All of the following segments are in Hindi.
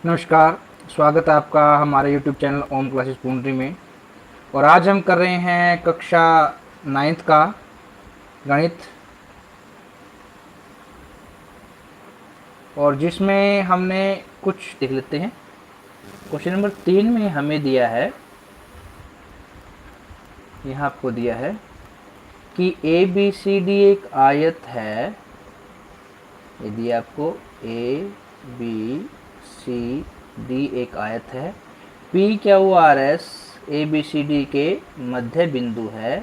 नमस्कार। स्वागत है आपका हमारे YouTube चैनल ओम क्लासेस पुंडरी में। और आज हम कर रहे हैं कक्षा 9th का गणित, और जिसमें हमने कुछ देख लेते हैं। क्वेश्चन नंबर 3 में हमें दिया है, यहाँ आपको दिया है कि ए बी सी डी एक आयत है। ये दिया आपको ए बी सी डी एक आयत है। P Q R S A B C D के मध्य बिंदु है।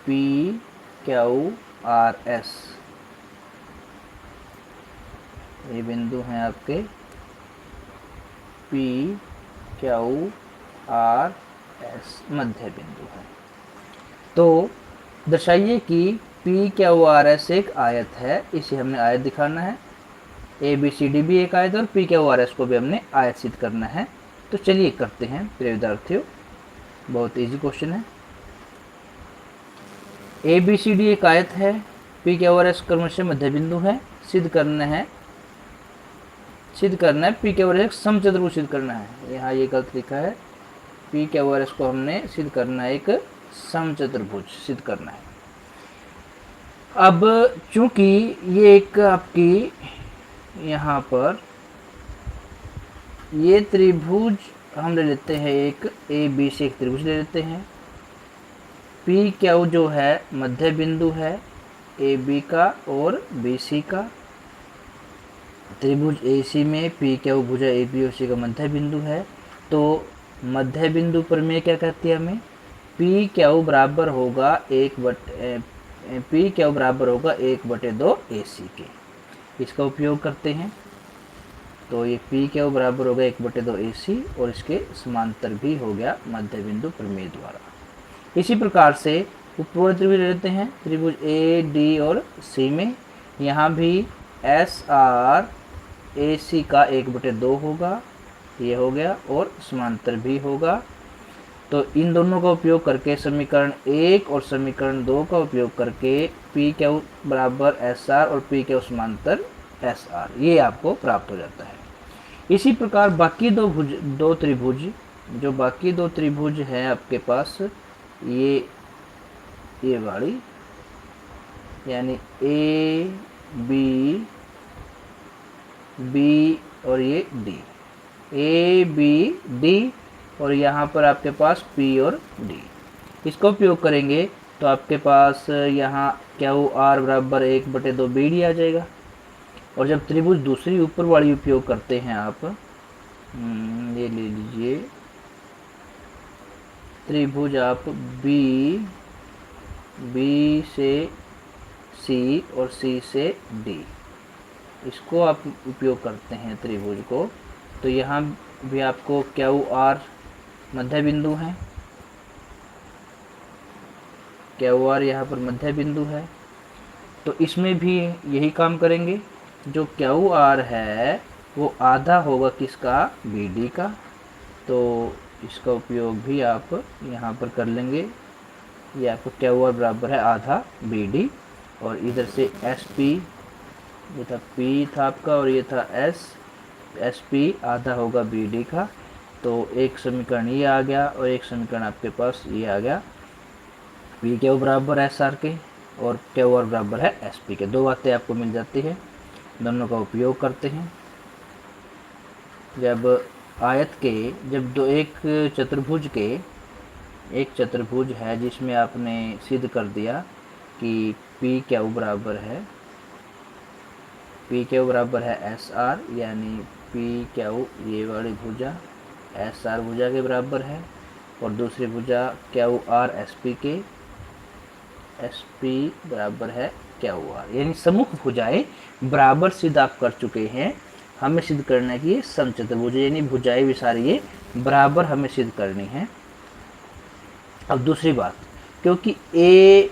पी क्यू आर एस ये बिंदु हैं आपके पी क्यू आर एस मध्य बिंदु है। तो दर्शाइए कि पी क्यू आर एस एक आयत है। इसे हमने आयत दिखाना है। ए बी सी डी भी एक आयत और पी क्यू आर एस को भी हमने आयत सिद्ध करना है। तो चलिए करते हैं प्रिय विद्यार्थियों, बहुत इजी क्वेश्चन है। ए बी सी डी एक आयत है, पी क्यू आर एस क्रमशः मध्य बिंदु है। सिद्ध करना है पी क्यू आर एस समचतुर्भुज सिद्ध करना है। यहाँ ये गलत लिखा है, पी क्यू आर एस को हमने सिद्ध करना है, एक समचतुर्भुज सिद्ध करना है। अब चूंकि ये एक आपकी यहाँ पर ये त्रिभुज हम ले लेते हैं, एक ए बी से एक त्रिभुज ले लेते हैं। पी क्यू जो है मध्य बिंदु है ए बी का और बी सी का। त्रिभुज ए सी में पी क्यू भुजा ए बी और सी का मध्य बिंदु है। तो मध्य बिंदु पर में क्या कहती है हमें, पी क्यू बराबर होगा पी क्यू बराबर होगा 1/2 ए सी के। इसका उपयोग करते हैं तो ये पी क्यू बराबर होगा 1/2 ए सी और इसके समांतर भी हो गया मध्य बिंदु प्रमेय द्वारा। इसी प्रकार से उपवर्ती त्रिभुज लेते हैं, त्रिभुज ए डी और सी में। यहाँ भी एस आर ए सी का 1/2 होगा, ये हो गया, और समांतर भी होगा। तो इन दोनों का उपयोग करके समीकरण 1 और समीकरण 2 का उपयोग करके पी क्यू बराबर एस आर और पी क्यू समांतर एस आर, ये आपको प्राप्त हो जाता है। इसी प्रकार बाकी दो त्रिभुज, जो बाकी दो त्रिभुज हैं आपके पास, ये वाली, यानी ए बी बी और ये डी, ए बी डी, और यहाँ पर आपके पास पी और डी। इसका उपयोग करेंगे तो आपके पास यहाँ क्यू आर बराबर 1/2 बी डी आ जाएगा। और जब त्रिभुज दूसरी ऊपर वाली उपयोग करते हैं आप, ये ले लीजिए त्रिभुज आप बी से सी और सी से डी, इसको आप उपयोग करते हैं त्रिभुज को। तो यहाँ भी आपको क्यू आर मध्य बिंदु है, क्यू आर यहाँ पर मध्य बिंदु है। तो इसमें भी यही काम करेंगे। जो क्यू आर है वो आधा होगा किसका, बी डी का। तो इसका उपयोग भी आप यहाँ पर कर लेंगे। ये आपको क्यू आर बराबर है आधा बी डी, और इधर से एस पी, ये था पी था आपका और ये था एस पी आधा होगा बी डी का। तो एक समीकरण ये आ गया और एक समीकरण आपके पास ये आ गया, पी क्यू बराबर एस आर के और क्यू आर बराबर है एस पी के। दो बातें आपको मिल जाती है, दोनों का उपयोग करते हैं। जब आयत के एक चतुर्भुज है जिसमें आपने सिद्ध कर दिया कि पी क्यू बराबर है एस आर, यानी पी क्यू ये वाली भुजा एस आर भुजा के बराबर है, और दूसरी भुजा क्यू आर एस पी बराबर है क्यू आर, यानी सम्मुख भुजाएं बराबर सिद्ध आप कर चुके हैं। हमें सिद्ध करना है कि ये समचतुर्भुज, यानी भुजाएं भी सारी ये बराबर हमें सिद्ध करनी है। अब दूसरी बात, क्योंकि ए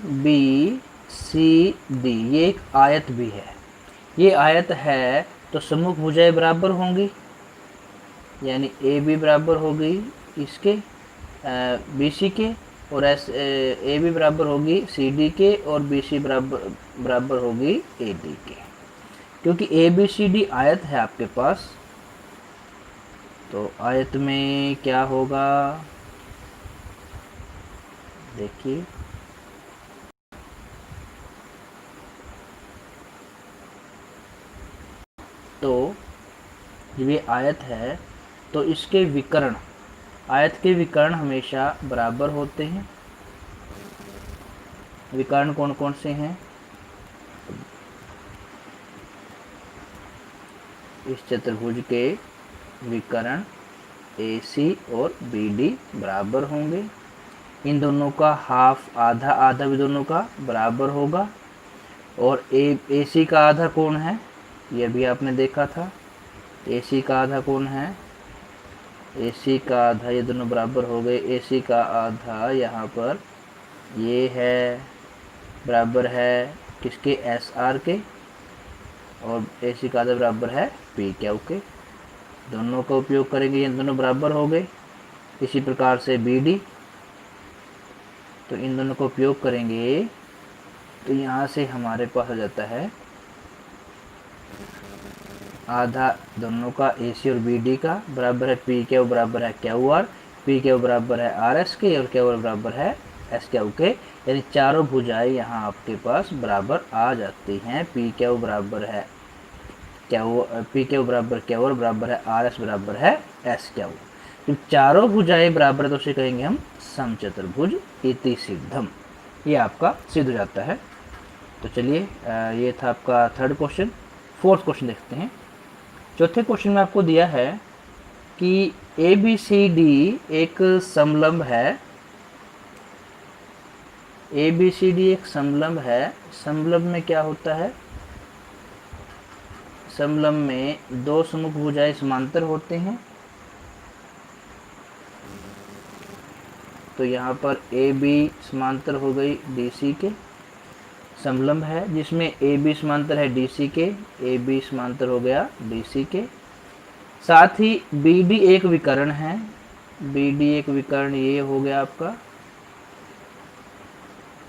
बी सी डी ये एक आयत भी है, ये आयत है तो सम्मुख भुजाएं बराबर होंगी, यानी ए बी बराबर होगी इसके बी सी के, और ए बी बराबर होगी सी डी के, और बी सी बराबर होगी ए डी के। क्योंकि ए बी सी डी आयत है आपके पास, तो आयत में क्या होगा, देखिए तो जब ये आयत है तो इसके विकर्ण, आयत के विकर्ण हमेशा बराबर होते हैं। विकर्ण कौन कौन से हैं, इस चतुर्भुज के विकर्ण AC और BD बराबर होंगे। इन दोनों का हाफ, आधा आधा भी दोनों का बराबर होगा। और AC का आधा कौन है, ये भी आपने देखा था। AC का आधा कौन है, AC का आधा, ये दोनों बराबर हो गए। AC का आधा यहाँ पर ये है, बराबर है किसके, SR के, और AC का आधा बराबर है PQ के। दोनों का उपयोग करेंगे, ये दोनों बराबर हो गए। इसी प्रकार से BD, तो इन दोनों का उपयोग करेंगे तो यहाँ से हमारे पास आ जाता है आधा दोनों का AC और BD का बराबर है PQ बराबर है QR, PQ बराबर है RS के, और QR बराबर है SQ के। यानी चारों भुजाएं यहाँ आपके पास बराबर आ जाती हैं। PQ बराबर है PQ बराबर QR बराबर है RS बराबर है SQ। जब चारों भुजाएं बराबर है तो उसे कहेंगे हम समचतुर्भुज इति सिद्धम। ये आपका सिद्ध हो जाता है। तो चलिए ये था आपका थर्ड क्वेश्चन। फोर्थ क्वेश्चन देखते हैं। चौथे क्वेश्चन में आपको दिया है कि ABCD एक समलंब है। ABCD एक समलंब है। समलंब में क्या होता है, समलंब में दो सम्मुख भुजाएं समांतर होते हैं। तो यहाँ पर AB समांतर हो गई DC के, समलंब है जिसमें AB समांतर है DC के, AB समांतर हो गया DC के। साथ ही BD एक विकर्ण है, BD एक विकर्ण ये हो गया आपका,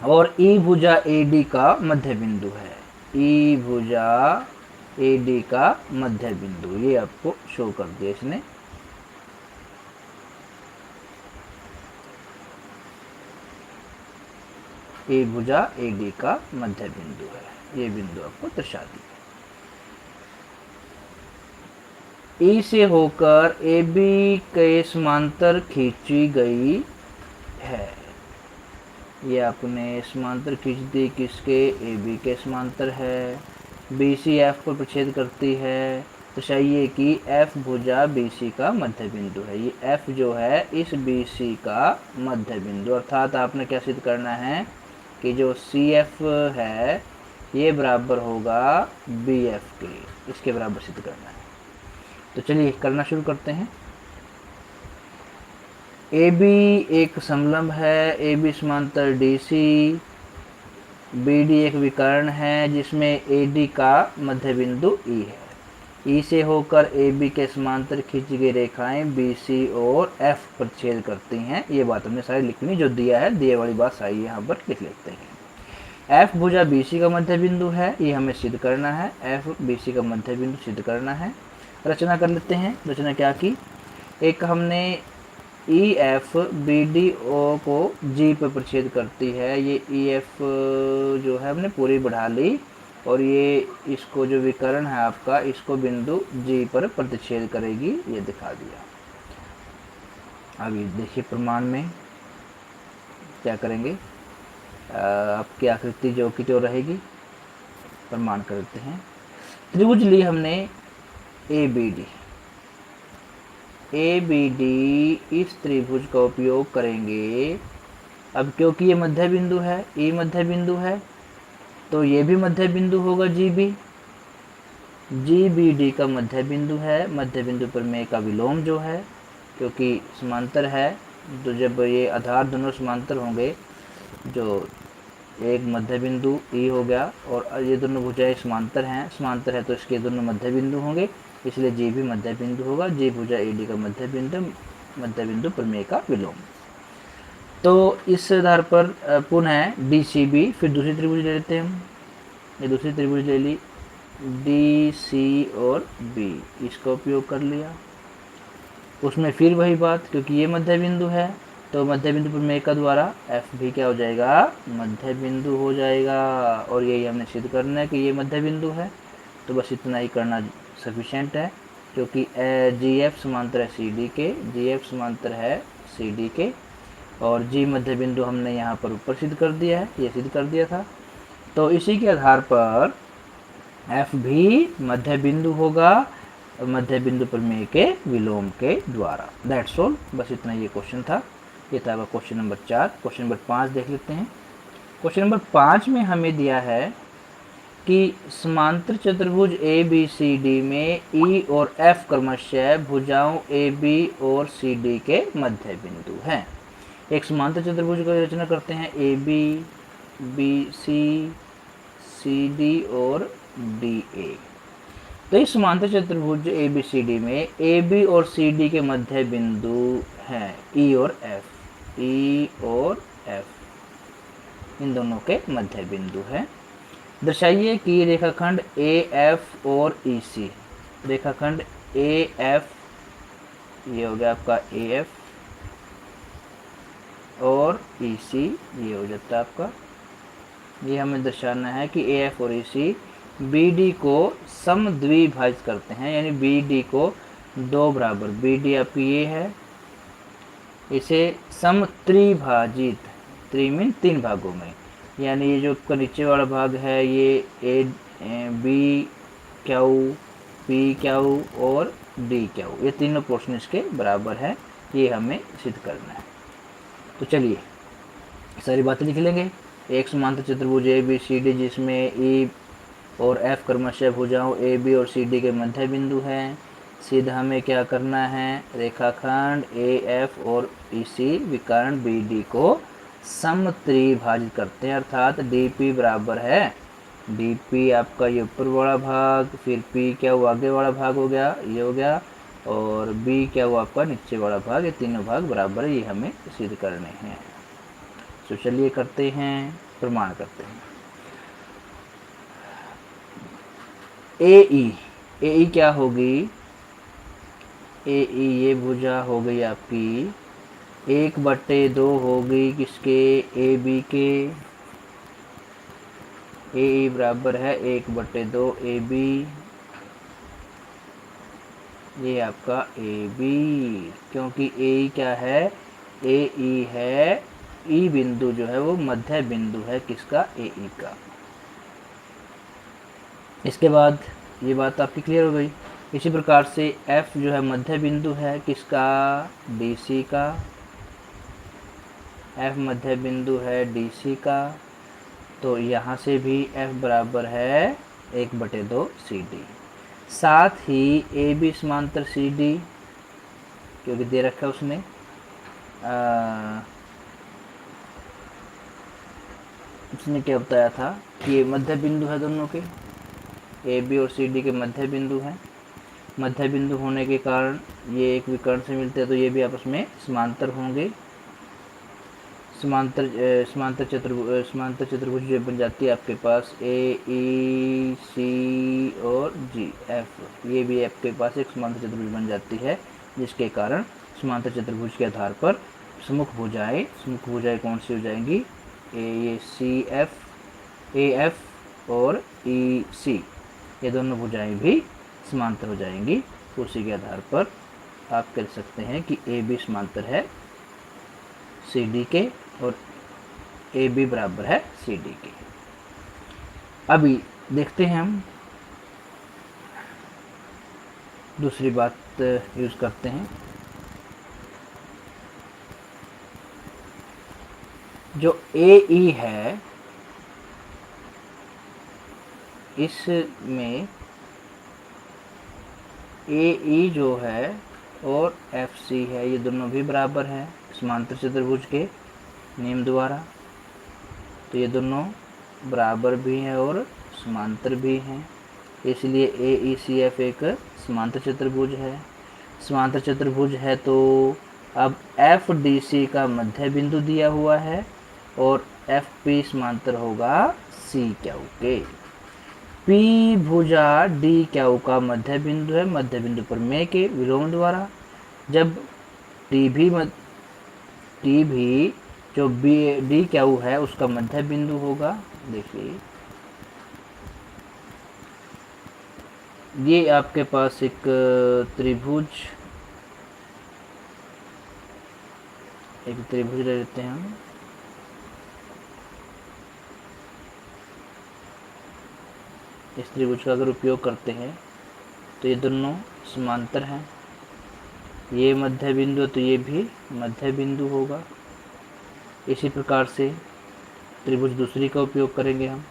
और E भुजा AD का मध्य बिंदु है। E भुजा AD का मध्य बिंदु, ये आपको शो कर दिया इसने। ए भुजा AD का मध्य बिंदु है, ये बिंदु आपको दर्शा दिया। E से होकर AB के समांतर खींची गई है। ये आपने समांतर खींच दी, किसके, AB के समांतर है। BC F पर प्रछेद करती है, दर्शाइए कि F भुजा BC का मध्य बिंदु है। ये F जो है इस BC का मध्य बिंदु, अर्थात आपने क्या सिद्ध करना है कि जो CF है ये बराबर होगा BF के, इसके बराबर सिद्ध करना है। तो चलिए करना शुरू करते हैं। AB एक समलंब है, AB समांतर DC, BD एक विकर्ण है जिसमें AD का मध्य बिंदु E है। E से होकर AB के समांतर खींची गई रेखाएं BC और F पर छेद करती हैं। ये बात हमने सारी लिखनी, जो दिया है दिए वाली बात सारी यहाँ पर लिख लेते हैं। F भुजा BC का मध्य बिंदु है, ये हमें सिद्ध करना है। F BC का मध्य बिंदु सिद्ध करना है। रचना कर लेते हैं। रचना क्या की, एक हमने EF BDO को G पर प्रछेद करती है। ये EF जो है हमने पूरी बढ़ा ली, और ये इसको जो विकर्ण है आपका, इसको बिंदु G पर प्रतिच्छेद करेगी, ये दिखा दिया। अभी देखिए प्रमाण में क्या करेंगे, आपकी आकृति जो की जो रहेगी, प्रमाण करते हैं। त्रिभुज ली हमने ABD, इस त्रिभुज का उपयोग करेंगे। अब क्योंकि ये मध्य बिंदु है, E मध्य बिंदु है, तो ये भी मध्य बिंदु होगा GBD का मध्य बिंदु है। मध्य बिंदु पर में का विलोम जो है, क्योंकि समांतर है, तो जब ये आधार दोनों समांतर होंगे, जो एक मध्य बिंदु E हो गया और ये दोनों भुजाएं समांतर है तो इसके दोनों मध्य बिंदु होंगे, इसलिए G भी मध्य बिंदु होगा। G भुजा AD का मध्य बिंदु प्रमेय का विलोम। तो इस आधार पर पुनः DCB, फिर दूसरी त्रिभुज ले लेते हैं हम। ये दूसरी त्रिभुज ले ली, DC और B, इसका उपयोग कर लिया। उसमें फिर वही बात, क्योंकि ये मध्य बिंदु है तो मध्य बिंदु पर मेय का द्वारा एफ भी क्या हो जाएगा, मध्य बिंदु हो जाएगा। और यही हमने सिद्ध करना है कि ये मध्य बिंदु है। तो बस इतना ही करना सफिशेंट है, क्योंकि जी एफ समांतर है सी डी के, जी एफ समांतर है सी डी के, और जी मध्य बिंदु हमने यहाँ पर ऊपर सिद्ध कर दिया है, ये सिद्ध कर दिया था। तो इसी के आधार पर एफ भी मध्य बिंदु होगा मध्य बिंदु प्रमेय के विलोम के द्वारा। दैट्स ऑल, बस इतना ये क्वेश्चन था। ये था क्वेश्चन नंबर 4। क्वेश्चन नंबर 5 देख लेते हैं। क्वेश्चन नंबर 5 में हमें दिया है कि समांतर चतुर्भुज ए बी सी डी में ई और एफ क्रमशः भुजाओं ए बी और सी डी के मध्य बिंदु हैं। एक समांतर चतुर्भुज की रचना करते हैं, A B, B C, C D और डी ए। तो इस समांतर चतुर्भुज ए बी सी डी में ए बी और सी डी के मध्य बिंदु हैं ई और एफ, ई और एफ इन दोनों के मध्य बिंदु हैं। दर्शाइए कि रेखाखंड ए एफ और ई सी, रेखाखंड ए एफ, ये हो गया आपका ए एफ, और ई सी ये हो जाता है आपका, ये हमें दर्शाना है कि ए एफ और ई सी बी डी को समद्विभाजित करते हैं, यानी बी डी को दो बराबर, बी डी आपकी ये है, इसे समत्रिभाजित, त्रि मीन तीन भागों में, यानी ये जो आपका नीचे वाला भाग है ये A B Q, P Q और डी क्यू, ये तीनों पोर्शन इसके बराबर है, ये हमें सिद्ध करना है। तो चलिए सारी बातें लिख लेंगे। एक समांतर चतुर्भुज ए बी सी डी जिसमें ई और एफ क्रमशः भुजाओं ए बी और सी डी के मध्य बिंदु हैं। सिद्ध हमें क्या करना है, रेखाखंड ए एफ और ई सी विकर्ण बी डी को समत्रिभाजित करते हैं, अर्थात डी पी बराबर है, डी पी आपका ये ऊपर वाला भाग, फिर पी क्या वो आगे वाला भाग हो गया, ये हो गया, और बी क्या वो आपका नीचे वाला भाग, ये तीनों भाग बराबर है, ये हमें सिद्ध करने हैं। तो चलिए करते हैं, प्रमाण करते हैं। ए ई क्या होगी, ए ई ये भुजा हो गई आपकी 1/2 हो गई किसके, ए बी के, ए ई बराबर है 1/2 ए बी, ये आपका ए बी, क्योंकि ए ई क्या है, ए ई है, ई बिंदु जो है वो मध्य बिंदु है किसका, ए ई का। इसके बाद ये बात आपकी क्लियर हो गई। इसी प्रकार से एफ जो है मध्य बिंदु है किसका, डी सी का, एफ मध्य बिंदु है डी सी का, तो यहाँ से भी एफ बराबर है 1/2 सी डी। साथ ही ए बी समांतर सी डी, क्योंकि दे रखा है उसने, उसने क्या बताया था कि ये मध्य बिंदु है दोनों के, ए बी और सी डी के मध्य बिंदु हैं। मध्य बिंदु होने के कारण ये एक विकर्ण से मिलते हैं, तो ये भी आपस में समांतर होंगे। समांतर चतुर्भुज जो बन जाती है आपके पास ए ई सी और जी एफ, ये भी आपके पास एक समांतर चतुर्भुज बन जाती है, जिसके कारण समांतर चतुर्भुज के आधार पर सम्मुख भुजाएं कौन सी हो जाएंगी, ए सी एफ, ए एफ और ई सी, ये दोनों भुजाएं भी समांतर हो जाएंगी। उसी के आधार पर आप कह सकते हैं कि ए बी समांतर है सी डी के और ए बी बराबर है सी डी के। अभी देखते हैं हम दूसरी बात यूज करते हैं। जो ए ई है इसमें ए ई जो है और एफ सी है, ये दोनों भी बराबर हैं समांतर चतुर्भुज के नियम द्वारा, तो ये दोनों बराबर भी हैं और समांतर भी हैं, इसलिए ए ई सी एफ एक समांतर चतुर्भुज है। समांतर चतुर्भुज है तो अब एफ डी सी का मध्य बिंदु दिया हुआ है और एफ पी समांतर होगा सी क्यू के। पी भुजा डी क्यू का मध्य बिंदु है, मध्य बिंदु पर में के विलोम द्वारा, जब टी भी जो बी डी क्यू है उसका मध्य बिंदु होगा। देखिए ये आपके पास एक त्रिभुज ले लेते हैं हम। इस त्रिभुज का अगर उपयोग करते हैं तो ये दोनों समांतर हैं, ये मध्य बिंदु तो ये भी मध्य बिंदु होगा। इसी प्रकार से त्रिभुज दूसरी का उपयोग करेंगे हम।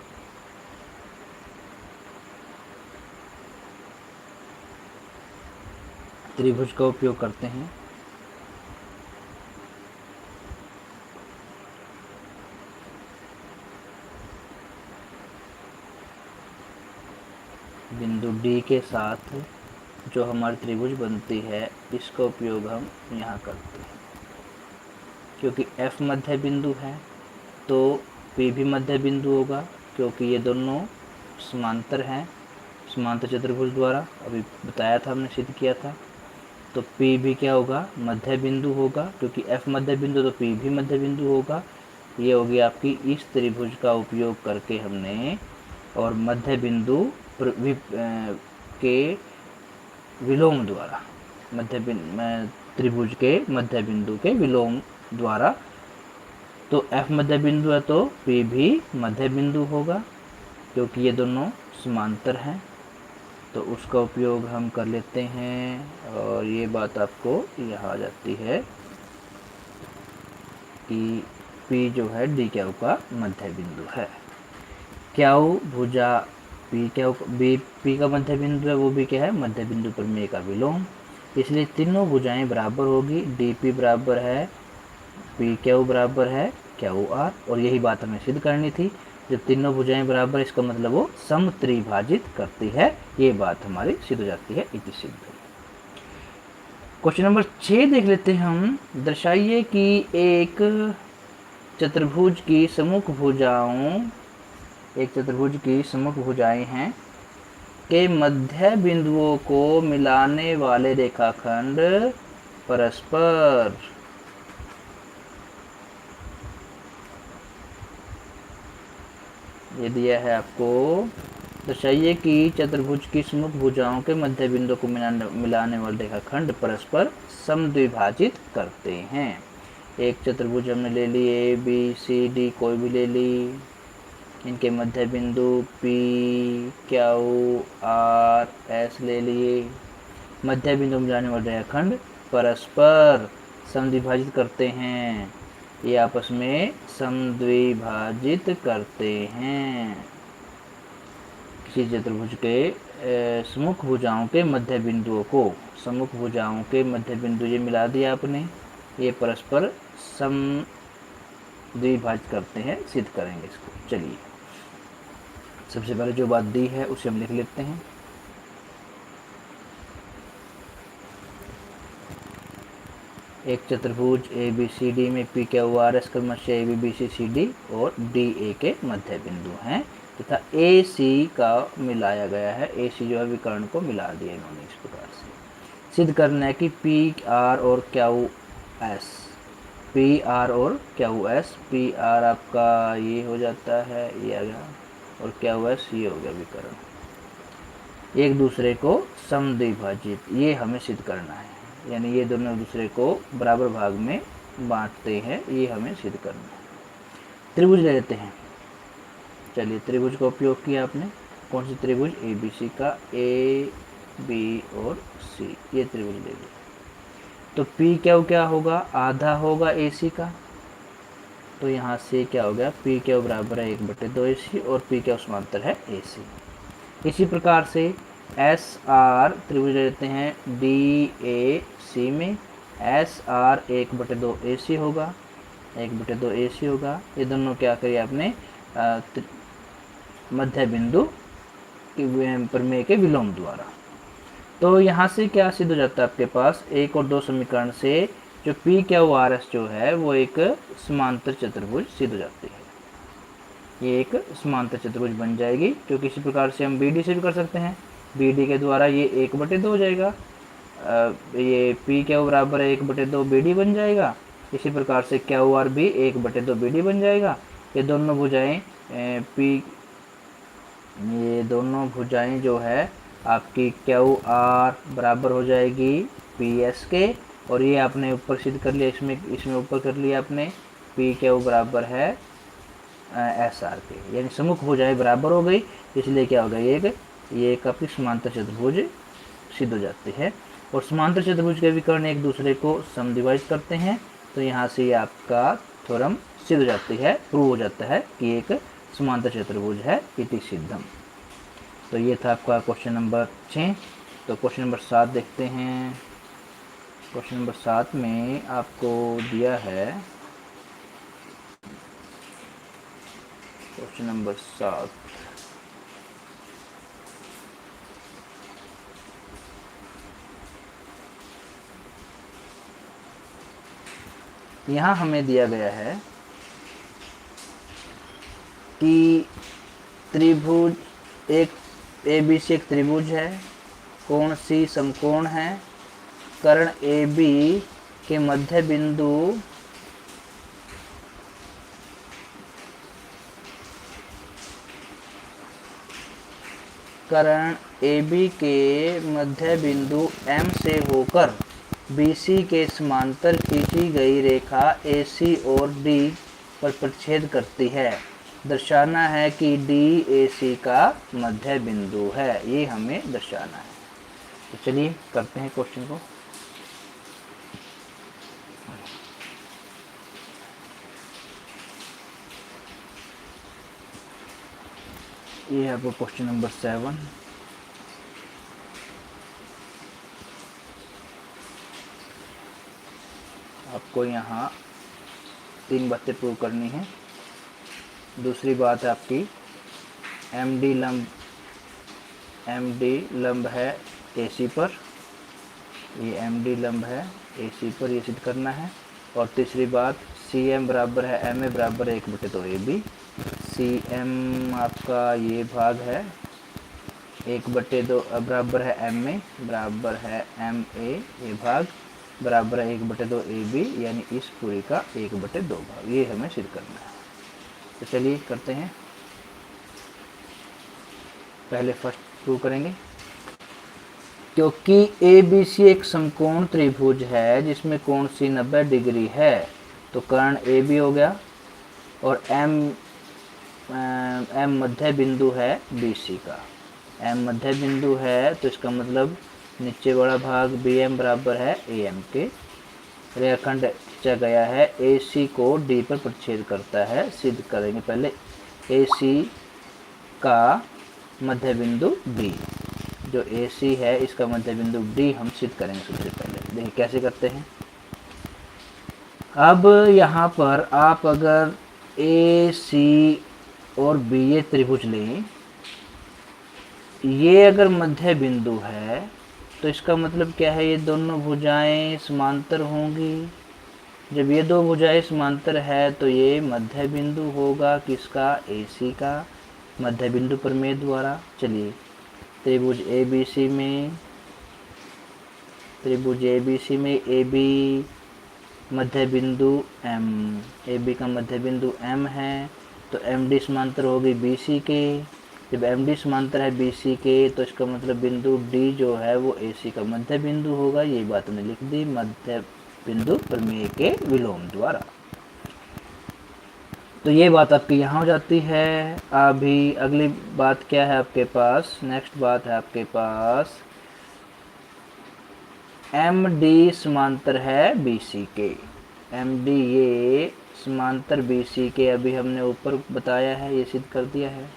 त्रिभुज का उपयोग करते हैं, बिंदु डी के साथ जो हमारी त्रिभुज बनती है इसका उपयोग हम यहाँ करते हैं। क्योंकि F मध्य बिंदु है तो P भी मध्य बिंदु होगा, क्योंकि ये दोनों समांतर हैं, समांतर चतुर्भुज द्वारा अभी बताया था, हमने सिद्ध किया था। तो P भी क्या होगा, मध्य बिंदु होगा, क्योंकि F मध्य बिंदु तो P भी मध्य बिंदु होगा। ये होगी आपकी इस त्रिभुज का उपयोग करके हमने, और मध्य बिंदु के विलोम द्वारा, त्रिभुज के मध्य बिंदु के विलोम द्वारा। तो F मध्य बिंदु है तो P भी मध्य बिंदु होगा, क्योंकि ये दोनों समांतर हैं। तो उसका उपयोग हम कर लेते हैं, और ये बात आपको यहाँ आ जाती है कि P जो है डी क्यू का मध्य बिंदु है। क्यू भुजा P का मध्य बिंदु है, वो भी क्या है, मध्य बिंदु प्रमेय का विलोम। इसलिए तीनों भुजाएं बराबर होगी। DP बराबर है PQ बराबर है QR, और यही बात हमें सिद्ध करनी थी। जब तीनों भुजाएं बराबर, इसका मतलब वो समत्रिभाजित करती है, ये बात हमारी सिद्ध हो जाती है। इति सिद्ध। क्वेश्चन नंबर 6 देख लेते हैं हम। दर्शाइए कि एक चतुर्भुज की सम्मुख भुजाएं हैं के मध्य बिंदुओं को मिलाने वाले रेखाखंड परस्पर ये दिया है आपको। दर्शाइए कि चतुर्भुज की सम्मुख भुजाओं के मध्य बिंदु को मिलाने वाले रेखाखंड परस्पर समद्विभाजित करते हैं। एक चतुर्भुज हमने ले ली, ABCD कोई भी ले ली, इनके मध्य बिंदु PQRS ले लिए। मध्य बिंदु मिलाने वाले रेखाखंड परस्पर समद्विभाजित करते हैं, ये आपस में समद्विभाजित करते हैं। किसी चतुर्भुज के सम्मुख भुजाओं के मध्य बिंदुओं को, सम्मुख भुजाओं के मध्य बिंदु ये मिला दिया आपने, ये परस्पर समद्विभाजित करते हैं। सिद्ध करेंगे इसको। चलिए सबसे पहले जो बात दी है उसे हम लिख लेते हैं। एक चतुर्भुज ABCD में PQRS क्रमशः ABBCCD और DA के मध्य बिंदु हैं, तथा AC का मिलाया गया है। AC जो है विकर्ण को मिला दिया इन्होंने इस प्रकार से। सिद्ध करना है कि PR और QS, PR आपका ये हो जाता है, ये आ गया, और QS ये हो गया विकर्ण, एक दूसरे को समद्विभाजित, ये हमें सिद्ध करना है। यानी ये दोनों एक दूसरे को बराबर भाग में बांटते हैं, ये हमें सिद्ध करना है। त्रिभुज ले लेते हैं। चलिए त्रिभुज का उपयोग किया आपने। कौन सी त्रिभुज, ABC का, A, B और C, ये त्रिभुज ले लिया। तो PQ क्या होगा, आधा होगा AC का, तो यहाँ से क्या हो गया, PQ बराबर है 1/2 AC, और PQ समांतर है AC। इसी प्रकार से SR त्रिभुज लेते हैं DAC में, SR 1/2 AC होगा, 1/2 AC होगा। ये दोनों क्या करिए आपने, मध्य बिंदु प्रमेय के विलोम द्वारा। तो यहाँ से क्या सिद्ध हो जाता है आपके पास, 1 और 2 समीकरण से जो PQRS जो है वो एक समांतर चतुर्भुज सिद्ध हो जाती है। ये एक समांतर चतुर्भुज बन जाएगी, जो किसी प्रकार से हम BD से भी कर सकते हैं। BD के द्वारा ये 1/2 हो जाएगा, ये पी क्यू बराबर है 1/2 BD बन जाएगा। इसी प्रकार से क्यू आर भी 1/2 BD बन जाएगा। ये दोनों भुजाएं पी, ये दोनों भुजाएं जो है आपकी क्यू आर बराबर हो जाएगी पी एस के, और ये आपने ऊपर सिद्ध कर लिया, इसमें ऊपर कर लिया आपने पी क्यू बराबर है एस आर के, यानी सम्मुख भुजाएं बराबर हो गई, इसलिए क्या होगा ये एक आपकी समांतर चतुर्भुज सिद्ध हो जाती है। और समांतर चतुर्भुज के विकर्ण एक दूसरे को समद्विभाजित करते हैं, तो यहाँ से आपका थ्योरम सिद्ध हो जाती है, प्रूव हो जाता है कि एक समांतर चतुर्भुज है, इति सिद्धम। तो ये था आपका क्वेश्चन नंबर 6। तो क्वेश्चन नंबर 7 देखते हैं। क्वेश्चन नंबर 7 में आपको दिया है, क्वेश्चन नंबर 7 यहाँ हमें दिया गया है कि त्रिभुज एक ABC एक त्रिभुज है, कोण C समकोण है, कर्ण AB के मध्य बिंदु कर्ण AB के मध्य बिंदु M से होकर BC के समांतर खींची गई रेखा AC और D पर प्रतिच्छेद करती है। दर्शाना है कि DAC का मध्य बिंदु है, ये हमें दर्शाना है। तो चलिए करते हैं क्वेश्चन को। ये है आपको क्वेश्चन नंबर 7। आपको यहाँ 3 बातें प्रूव करनी है। दूसरी बात है आपकी MD लंब है AC पर, ये MD लंब है AC पर, ये सिद्ध करना है। और तीसरी बात CM बराबर है MA बराबर 1/2 AB। CM आपका ये भाग है 1/2 बराबर है MA बराबर है MA, ये भाग बराबर है 1/2 AB, यानी इस पूरी का 1/2 भाग, ये हमें सिद्ध करना है। तो चलिए करते हैं। पहले फर्स्ट प्रूव करेंगे, क्योंकि ABC एक समकोण त्रिभुज है जिसमें कोण C 90 डिग्री है, तो कर्ण AB हो गया, और M मध्य बिंदु है BC का। M मध्य बिंदु है, तो इसका मतलब नीचे वाला भाग BM बराबर है AM के। रेखाखंड खींचा गया है, AC को D पर प्रतिच्छेद करता है, सिद्ध करेंगे। पहले AC का मध्य बिंदु D, जो AC है इसका मध्य बिंदु D हम सिद्ध करेंगे सबसे पहले। देखिए कैसे करते हैं। अब यहाँ पर आप अगर AC और B ये त्रिभुज लें, ये अगर मध्य बिंदु है तो इसका मतलब क्या है, ये दोनों भुजाएं समांतर होंगी। जब ये दो भुजाएं समांतर है तो ये मध्य बिंदु होगा किसका, AC का, मध्य बिंदु प्रमेय द्वारा। चलिए त्रिभुज ABC में AB मध्य बिंदु M, AB का मध्य बिंदु M है, तो MD समांतर होगी BC के। जब MD समांतर है BC के तो इसका मतलब बिंदु D जो है वो AC का मध्य बिंदु होगा। ये बात हमने लिख दी मध्य बिंदु प्रमेय के विलोम द्वारा। तो ये बात आपकी यहाँ हो जाती है। अभी अगली बात क्या है आपके पास, नेक्स्ट बात है आपके पास MD समांतर है BC के। MD ये समांतर BC के, अभी हमने ऊपर बताया है, ये सिद्ध कर दिया है।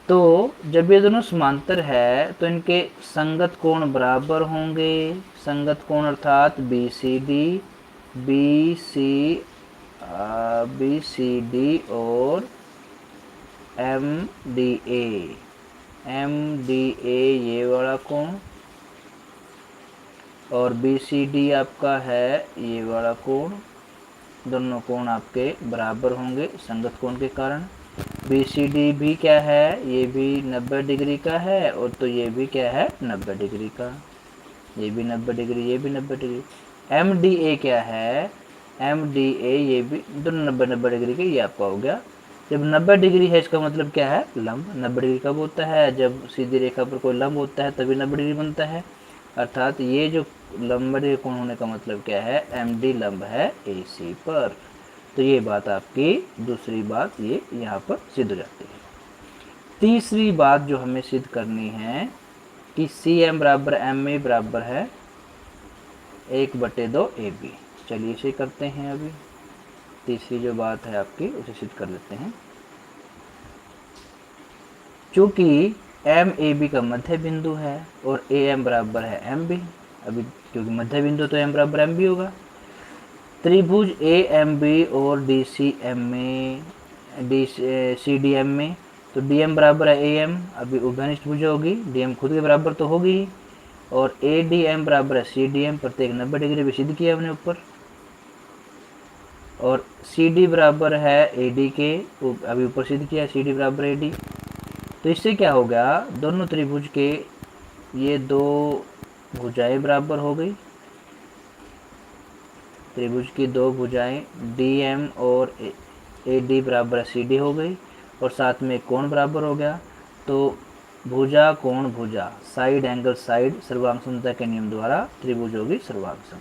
तो जब ये दोनों समांतर है तो इनके संगत कोण बराबर होंगे। संगत कोण अर्थात BCD और MDA ये वाला कोण, और BCD आपका है ये वाला कोण। दोनों कोण आपके बराबर होंगे संगत कोण के कारण। BCD भी क्या है, ये भी 90 डिग्री का है, और तो ये भी क्या है 90 डिग्री का। ये भी 90 डिग्री, ये भी 90 डिग्री। MDA क्या है, MDA ये भी दोनों 90 डिग्री के, ये आपका हो गया। जब 90 डिग्री है इसका मतलब क्या है, लंब। 90 डिग्री कब होता है, जब सीधी रेखा पर कोई लंब होता है तभी 90 डिग्री बनता है। अर्थात ये जो लंबवत कोण होने का मतलब क्या है, MD लंब है AC पर। तो ये बात आपकी दूसरी बात ये यहाँ पर सिद्ध हो जाती है। तीसरी बात जो हमें सिद्ध करनी है कि CM बराबर MA बराबर है 1/2 AB। चलिए इसे करते हैं। अभी तीसरी जो बात है आपकी उसे सिद्ध कर लेते हैं। चूंकि MAB का मध्य बिंदु है और AM बराबर है MB, अभी क्योंकि मध्य बिंदु तो M बराबर MB होगा। त्रिभुज AMB और CDM में तो DM बराबर है AM, अभी उभयनिष्ठ भुजा होगी, DM खुद के बराबर तो होगी ही। और ADM बराबर है CDM, प्रत्येक 90 डिग्री भी सिद्ध किया हमने ऊपर। और CD बराबर है AD के, अभी ऊपर सिद्ध किया CD बराबर AD। तो इससे क्या हो गया, दोनों त्रिभुज के ये दो भुजाएं बराबर हो गई। त्रिभुज की दो भुजाएं DM और AD बराबर CD हो गई, और साथ में कोण बराबर हो गया। तो भुजा कोण भुजा, साइड एंगल साइड, सर्वांग समता के नियम द्वारा त्रिभुज होगी सर्वांग सम।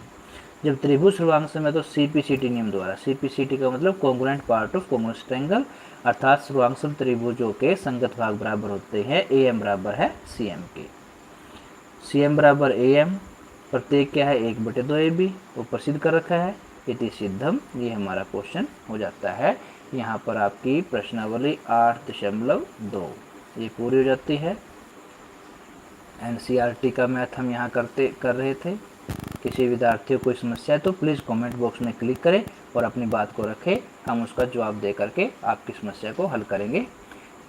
जब त्रिभुज सर्वांग सम है तो CPCT नियम द्वारा, CPCT का मतलब congruent part of congruent triangle, अर्थात सर्वांग सम त्रिभुजों के संगत भाग बराबर होते हैं। AM बराबर है CM के। CM बराबर AM, प्रत्येक क्या है 1/2 AB, ऊपर सिद्ध कर रखा है। इति सिद्धम, ये हमारा क्वेश्चन हो जाता है। यहाँ पर आपकी प्रश्नावली 8.2 ये पूरी हो जाती है। NCERT का मैथ हम यहाँ कर रहे थे। किसी विद्यार्थियों को कोई समस्या है तो प्लीज़ कमेंट बॉक्स में क्लिक करें और अपनी बात को रखें, हम उसका जवाब दे करके आपकी समस्या को हल करेंगे।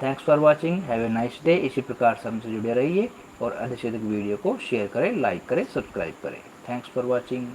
Thanks for watching, have a nice day. इसी प्रकार से हमसे जुड़े रहिए और अधिक से अधिक वीडियो को शेयर करें, लाइक करें, सब्सक्राइब करें। Thanks for watching.